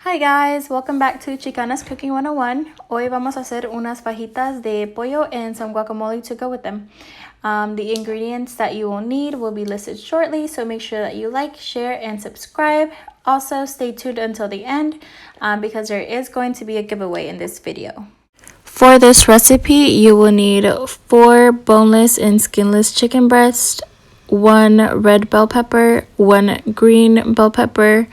Hi guys, welcome back to Chicana's Cooking 101. Hoy vamos a hacer unas fajitas de pollo and some guacamole to go with them. The ingredients that you will need will be listed shortly, so make sure that you like, share, and subscribe. Also, stay tuned until the end because there is going to be a giveaway in this video. For this recipe, you will need 4 boneless and skinless chicken breasts, 1 red bell pepper, 1 green bell pepper,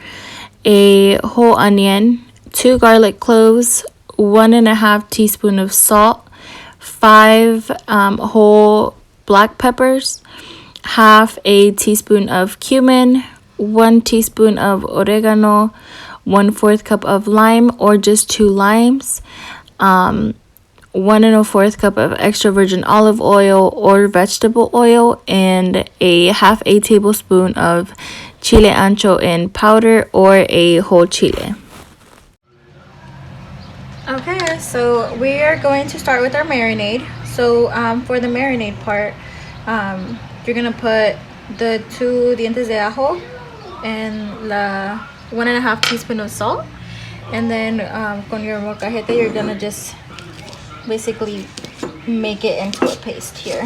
a whole onion, 2 garlic cloves, 1.5 teaspoon of salt, 5 whole black peppers, half a teaspoon of cumin, 1 teaspoon of oregano, 1/4 cup of lime or just 2 limes, 1 1/4 cup of extra virgin olive oil or vegetable oil, and a half a tablespoon of chile ancho in powder or a whole chile. Okay, so we are going to start with our marinade. So for the marinade part, you're gonna put the 2 dientes de ajo and la 1.5 teaspoon of salt, and then con your molcajete you're gonna just basically make it into a paste here.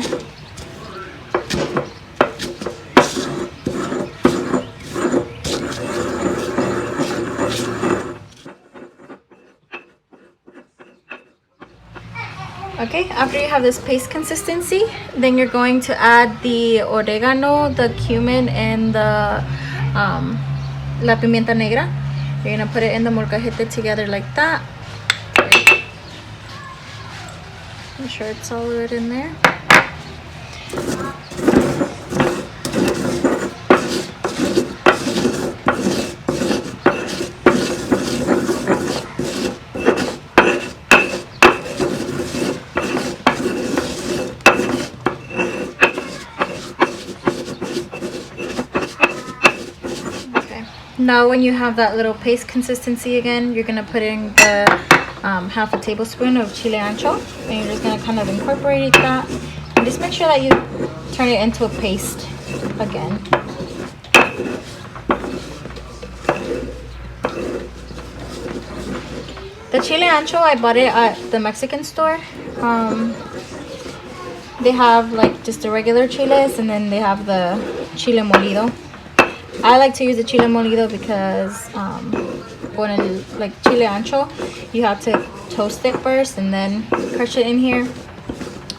Okay, after you have this paste consistency, then you're going to add the oregano, the cumin, and the la pimienta negra. You're gonna put it in the molcajete together like that. Make sure it's all right in there. Now when you have that little paste consistency again, you're going to put in the half a tablespoon of chile ancho, and you're just going to kind of incorporate that and just make sure that you turn it into a paste again. The chile ancho, I bought it at the Mexican store. They have like just the regular chiles, and then they have the chile molido. I like to use the chile molido because when like chile ancho, you have to toast it first and then crush it in here,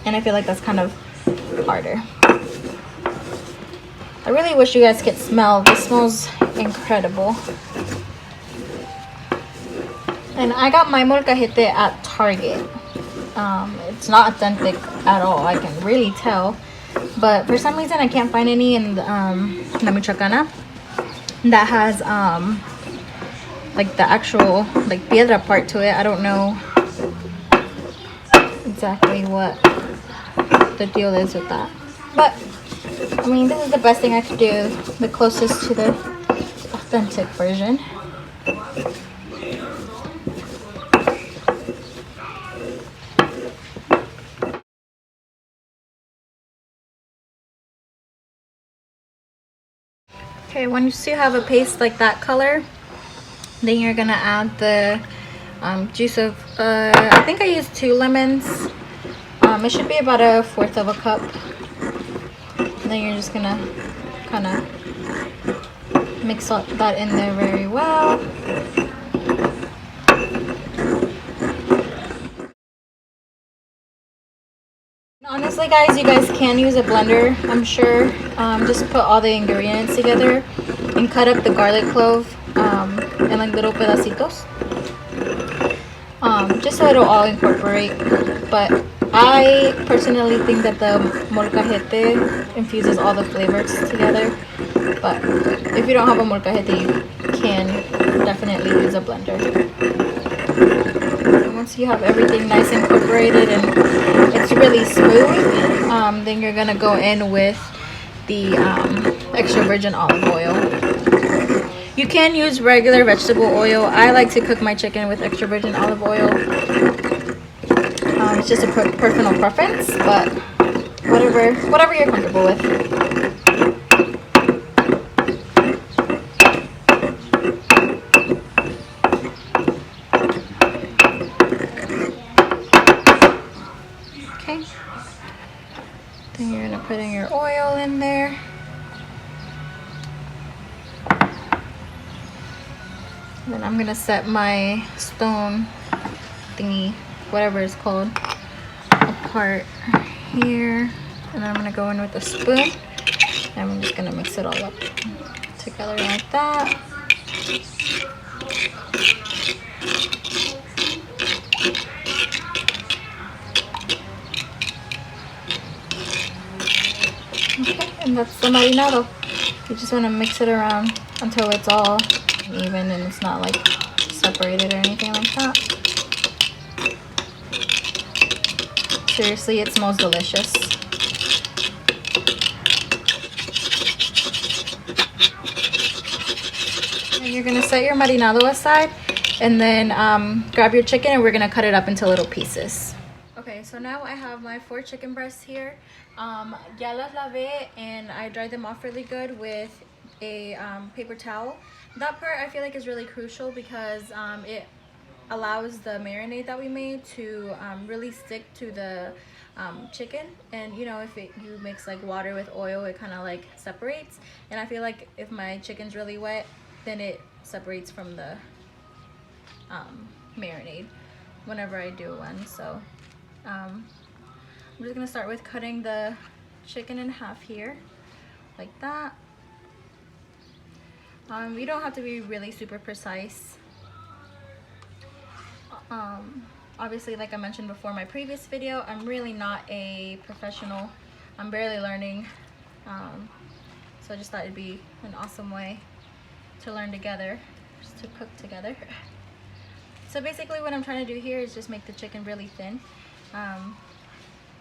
and I feel like that's kind of harder. I really wish you guys could smell. This smells incredible. And I got my molcajete at Target. It's not authentic at all, I can really tell, but for some reason I can't find any in La Michoacana that has like the actual like piedra part to it. I don't know exactly what the deal is with that, but I mean, this is the best thing I could do, the closest to the authentic version. Okay, once you have a paste like that color, then you're gonna add the juice of, I think I used 2 lemons. It should be about 1/4 of a cup. And then you're just gonna kind of mix that in there very well. Honestly guys, you guys can use a blender, I'm sure. Just put all the ingredients together and cut up the garlic clove in like little pedacitos, just so it'll all incorporate. But I personally think that the molcajete infuses all the flavors together. But if you don't have a molcajete, you can definitely use a blender. Once you have everything nice incorporated and it's really smooth, then you're gonna go in with the extra virgin olive oil. You can use regular vegetable oil. I like to cook my chicken with extra virgin olive oil. It's just a personal preference, but whatever you're comfortable with. putting your oil in there. Then I'm gonna set my stone thingy, whatever it's called, apart here. And then I'm gonna go in with a spoon. And I'm just gonna mix it all up together like that. Okay, and that's the marinado. You just want to mix it around until it's all even and it's not like separated or anything like that. Seriously, it smells delicious. And you're gonna set your marinado aside and then grab your chicken and we're gonna cut it up into little pieces. Okay, so now I have my 4 chicken breasts here. Ya las lavé and I dried them off really good with a paper towel. That part I feel like is really crucial because it allows the marinade that we made to really stick to the chicken. And you know, if you mix like water with oil, it kind of like separates. And I feel like if my chicken's really wet, then it separates from the marinade whenever I do one. So I'm just gonna start with cutting the chicken in half here, like that. You don't have to be really super precise. Obviously, like I mentioned before in my previous video, I'm really not a professional. I'm barely learning. So I just thought it'd be an awesome way to learn together, just to cook together. So basically what I'm trying to do here is just make the chicken really thin.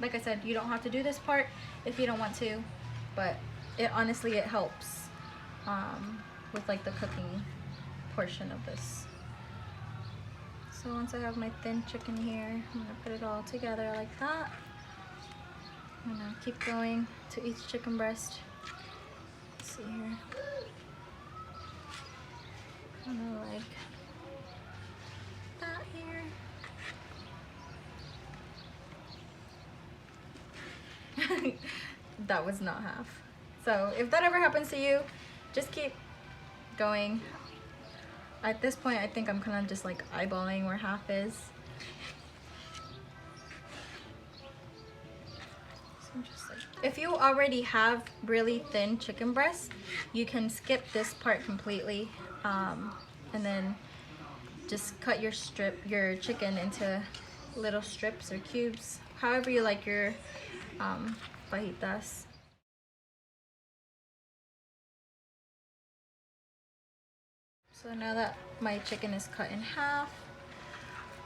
Like I said, you don't have to do this part if you don't want to, but honestly it helps with like the cooking portion of this. So once I have my thin chicken here, I'm gonna put it all together like that. I'm gonna keep going to each chicken breast. Let's see here. Kind of like that here. That was not half. So if that ever happens to you, just keep going. At this point, I think I'm kind of just like eyeballing where half is. So just like, if you already have really thin chicken breasts, you can skip this part completely, and then just cut your chicken into little strips or cubes, however you like your fajitas. So now that my chicken is cut in half,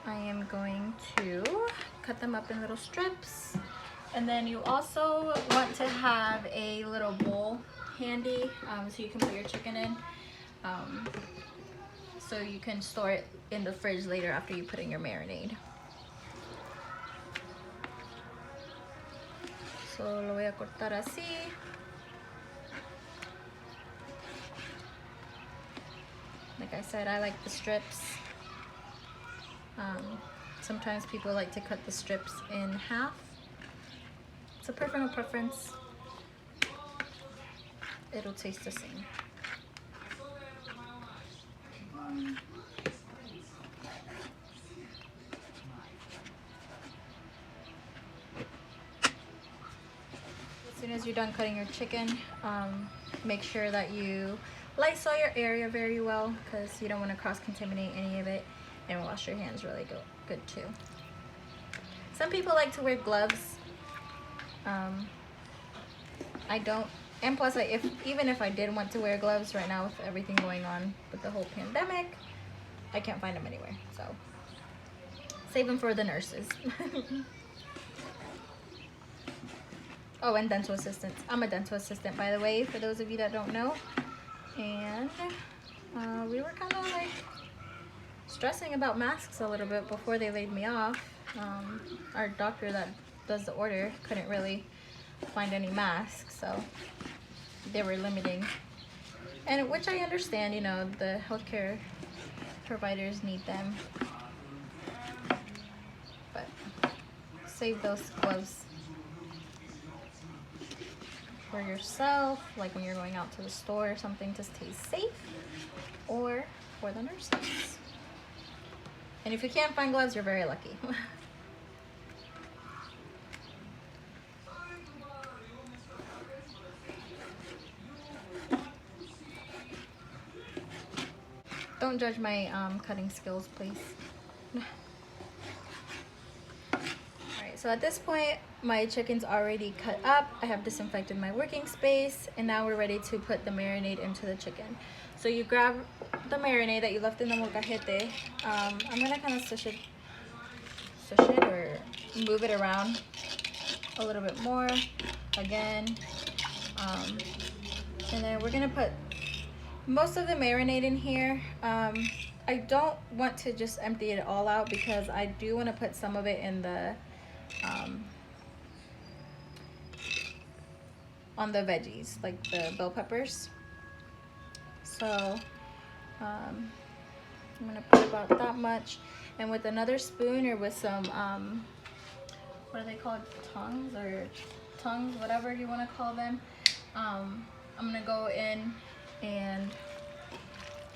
I am going to cut them up in little strips. And then you also want to have a little bowl handy so you can put your chicken in. So you can store it in the fridge later after you put in your marinade. So lo voy a cortar así. Like I said, I like the strips. Sometimes people like to cut the strips in half. It's a personal preference. It'll taste the same. As soon as you're done cutting your chicken, make sure that you Lysol your area very well because you don't want to cross-contaminate any of it, and wash your hands really good too. Some people like to wear gloves. I don't, and plus even if I did want to wear gloves right now with everything going on with the whole pandemic, I can't find them anywhere, so save them for the nurses. Oh, and dental assistants. I'm a dental assistant, by the way, for those of you that don't know. And we were kind of like stressing about masks a little bit before they laid me off. Our doctor that does the order couldn't really find any masks, so they were limiting. And which I understand, you know, the healthcare providers need them. But save those gloves. for yourself, like when you're going out to the store or something to stay safe, or for the nurses. And if you can't find gloves, you're very lucky. Don't judge my cutting skills, please. Alright, so at this point, my chicken's already cut up. I have disinfected my working space, and now we're ready to put the marinade into the chicken. So you grab the marinade that you left in the molcajete. I'm gonna kind of swish it or move it around a little bit more again. And then we're gonna put most of the marinade in here. I don't want to just empty it all out because I do want to put some of it in the on the veggies, like the bell peppers. So I'm gonna put about that much, and with another spoon or with some what are they called, tongs, whatever you want to call them, I'm gonna go in and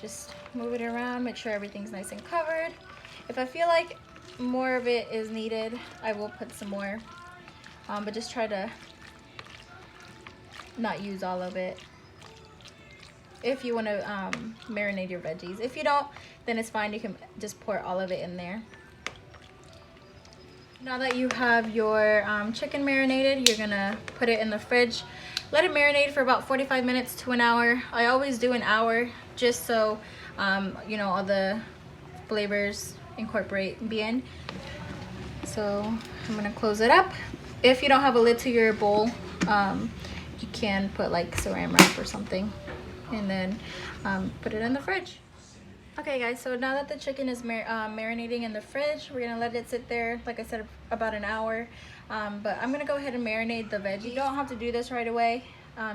just move it around, make sure everything's nice and covered. If I feel like more of it is needed, I will put some more, but just try to not use all of it if you want to marinate your veggies. If you don't, then it's fine, you can just pour all of it in there. Now that you have your chicken marinated, you're gonna put it in the fridge. Let it marinate for about 45 minutes to an hour. I always do an hour just so you know, all the flavors incorporate bien. So I'm gonna close it up. If you don't have a lid to your bowl, you can put like saran wrap or something, and then put it in the fridge. Okay guys, so now that the chicken is marinating in the fridge, we're gonna let it sit there, like I said, about an hour. But I'm gonna go ahead and marinate the veggies. You don't have to do this right away.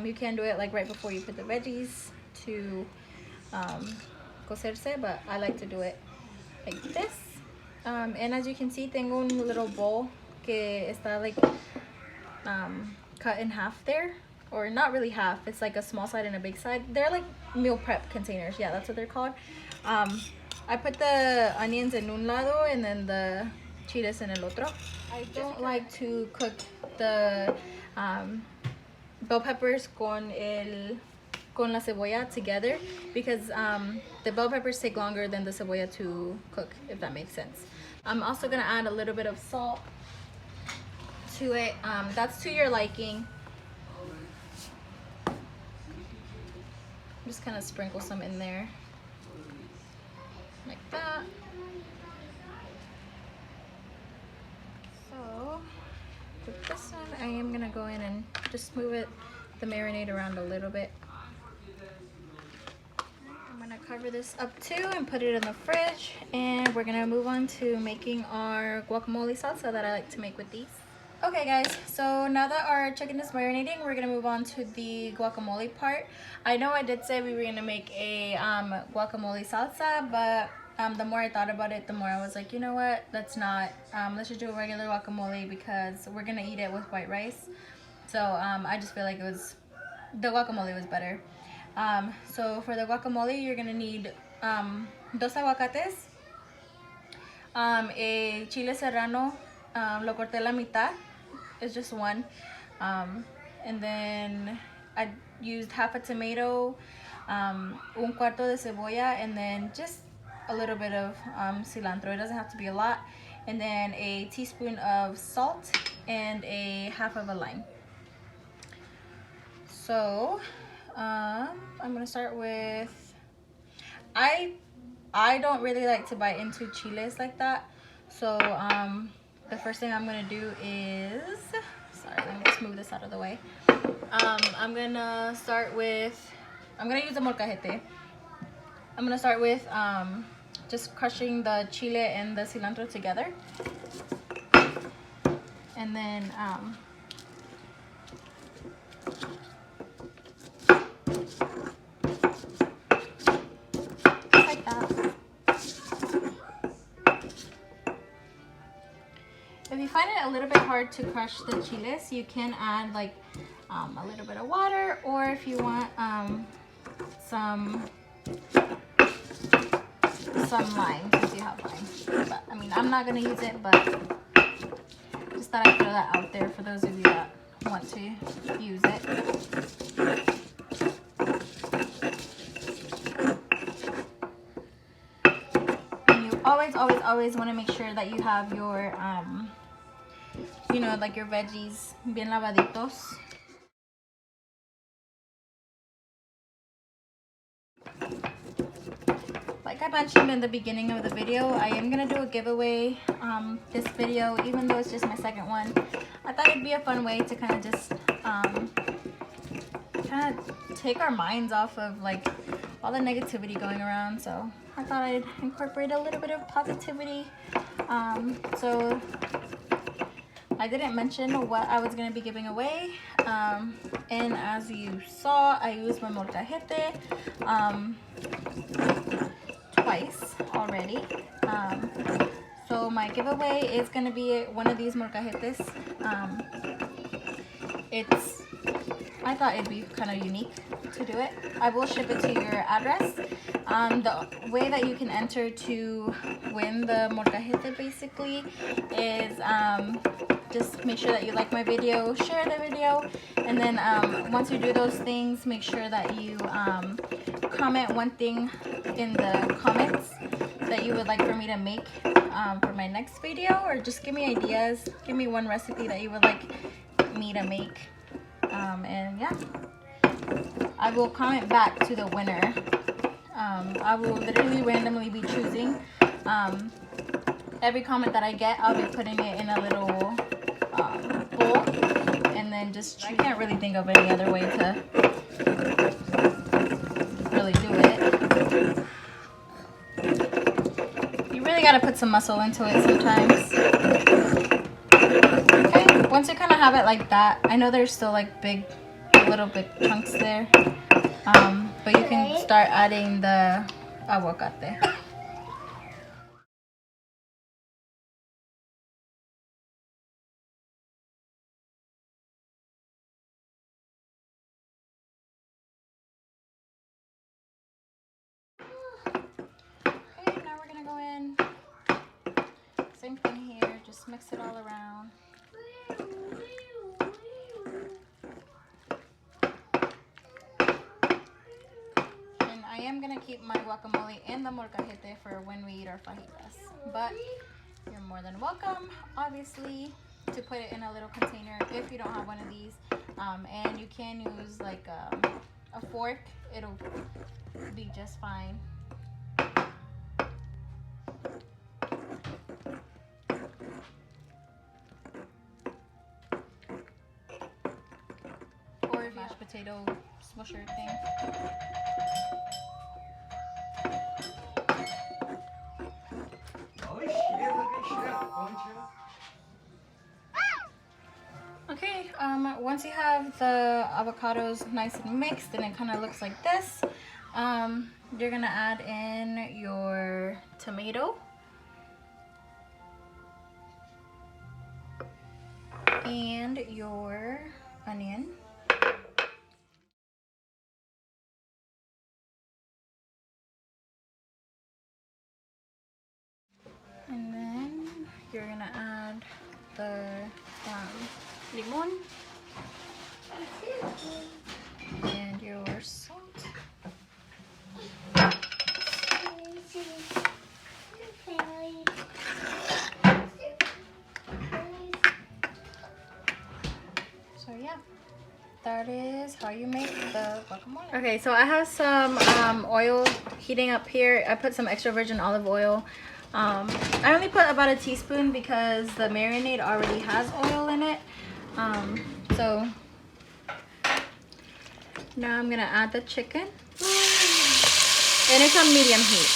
You can do it like right before you put the veggies to cocerse, but I like to do it like this. And as you can see, tengo un little bowl que está like cut in half there, or not really half, it's like a small side and a big side. They're like meal prep containers, yeah, that's what they're called. I put the onions in un lado and then the chiles en el otro. I don't like to cook the bell peppers con la cebolla together because the bell peppers take longer than the cebolla to cook, if that makes sense. I'm also gonna add a little bit of salt to it. That's to your liking. Just kind of sprinkle some in there like that. So with this one, I am gonna go in and just move the marinade around a little bit. I'm gonna cover this up too and put it in the fridge, and we're gonna move on to making our guacamole salsa that I like to make with these. Okay guys, so now that our chicken is marinating, we're gonna move on to the guacamole part. I know I did say we were gonna make a guacamole salsa, but the more I thought about it, the more I was like, you know what, let's just do a regular guacamole because we're gonna eat it with white rice. So I just feel like the guacamole was better. So for the guacamole, you're gonna need 2 aguacates, a chile serrano, lo corté la mitad. It's just one, and then I used half a tomato, un cuarto de cebolla, and then just a little bit of cilantro. It doesn't have to be a lot. And then a teaspoon of salt and a half of a lime. So I'm gonna start with, I don't really like to bite into chiles like that, so the first thing I'm gonna do is, sorry, let me just move this out of the way. I'm gonna use the molcajete. I'm gonna start with just crushing the chile and the cilantro together, and then like that. If you find it a little bit hard to crush the chiles, you can add like a little bit of water, or if you want some lime, if you have lime. But I mean, I'm not gonna use it, but just thought I'd throw that out there for those of you that want to use it. And you always want to make sure that you have your you know, like your veggies bien lavaditos. Like I mentioned in the beginning of the video, I am gonna do a giveaway this video, even though it's just my second one. I thought it'd be a fun way to kind of just kind of take our minds off of like all the negativity going around. So I thought I'd incorporate a little bit of positivity. So I didn't mention what I was gonna be giving away, and as you saw, I used my molcajete twice already. So my giveaway is going to be one of these molcajetes. I thought it'd be kind of unique to do it. I will ship it to your address. The way that you can enter to win the molcajete basically is just make sure that you like my video, share the video, and then once you do those things, make sure that you comment one thing in the comments that you would like for me to make for my next video, or just give me ideas. Give me one recipe that you would like me to make, and yeah, I will comment back to the winner. I will literally randomly be choosing. Every comment that I get, I'll be putting it in a little bowl, and then just I can't really think of any other way to really do it. You really gotta put some muscle into it sometimes. Okay, once you kind of have it like that, I know there's still like little big chunks there, but you can start adding the aguacate. Okay, now we're gonna go in. Same thing here, just mix it all around. And I am gonna keep my guacamole in the molcajete for when we eat our fajitas. But you're more than welcome, obviously, to put it in a little container if you don't have one of these. And you can use like a fork, it'll be just fine. Or a mashed potato smusher thing. Okay, once you have the avocados nice and mixed and it kind of looks like this, you're gonna add in your tomato and your onion. And then you're gonna add the limon and your salt. So yeah, that is how you make the guacamole. Okay, so I have some oil heating up here. I put some extra virgin olive oil. I only put about a teaspoon because the marinade already has oil in it. So now I'm gonna add the chicken, and it's on medium heat.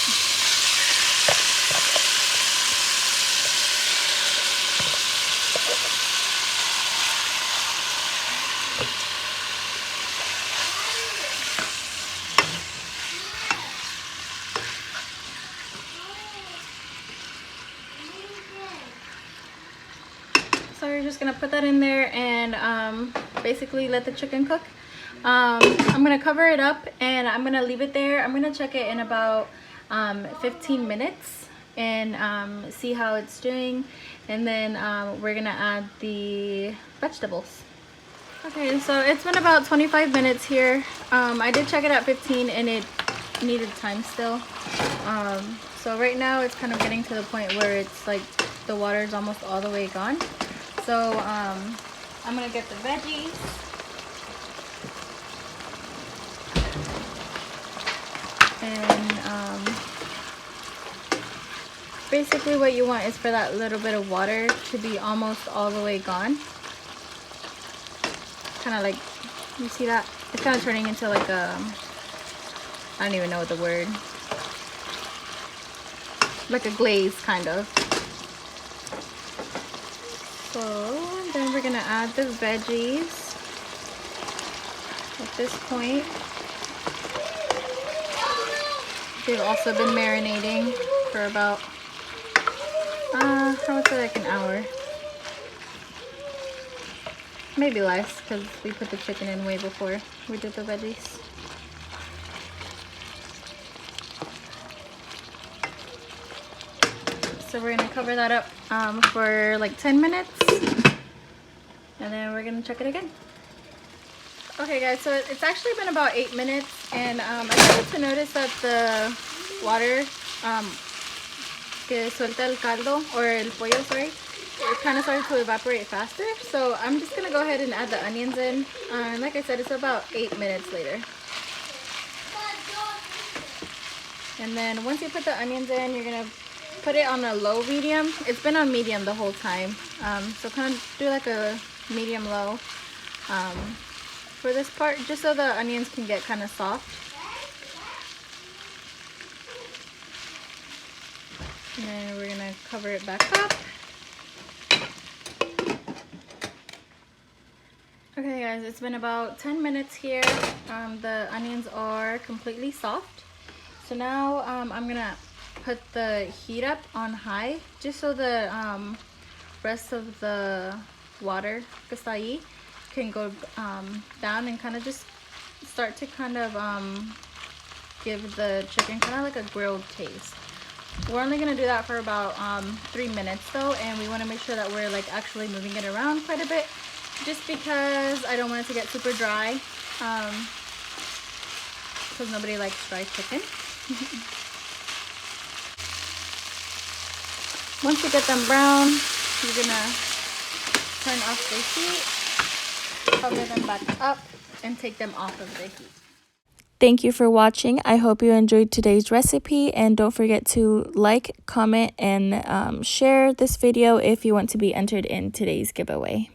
So So you're just gonna put that in there and basically let the chicken cook. I'm gonna cover it up and I'm gonna leave it there. I'm gonna check it in about 15 minutes and see how it's doing, and then we're gonna add the vegetables. Okay, so it's been about 25 minutes here. I did check it at 15 and it needed time still. So right now it's kind of getting to the point where it's like the water is almost all the way gone. So I'm gonna get the veggies. And basically what you want is for that little bit of water to be almost all the way gone. Kind of like, you see that? It's kind of turning into like a, I don't even know what the word, like a glaze kind of. So then we're gonna add the veggies at this point. They've also been marinating for about, I would say like an hour. Maybe less, because we put the chicken in way before we did the veggies. So we're gonna cover that up for like 10 minutes, and then we're gonna check it again. Okay guys, so it's actually been about 8 minutes, and I started to notice that the water que suelta el caldo, or el pollo, sorry, it kind of started to evaporate faster. So I'm just gonna go ahead and add the onions in. And like I said, it's about 8 minutes later. And then once you put the onions in, you're gonna put it on a low medium. It's been on medium the whole time. So kind of do like a medium low for this part, just so the onions can get kind of soft. And then we're gonna cover it back up. Okay guys, it's been about 10 minutes here. The onions are completely soft. So now I'm gonna put the heat up on high, just so the rest of the water que está ahí can go down and kind of just start to kind of give the chicken kind of like a grilled taste. We're only gonna do that for about 3 minutes though, and we want to make sure that we're like actually moving it around quite a bit, just because I don't want it to get super dry, because nobody likes dry chicken. Once you get them brown, you're gonna turn off the heat, cover them back up, and take them off of the heat. Thank you for watching. I hope you enjoyed today's recipe, and don't forget to like, comment, and share this video if you want to be entered in today's giveaway.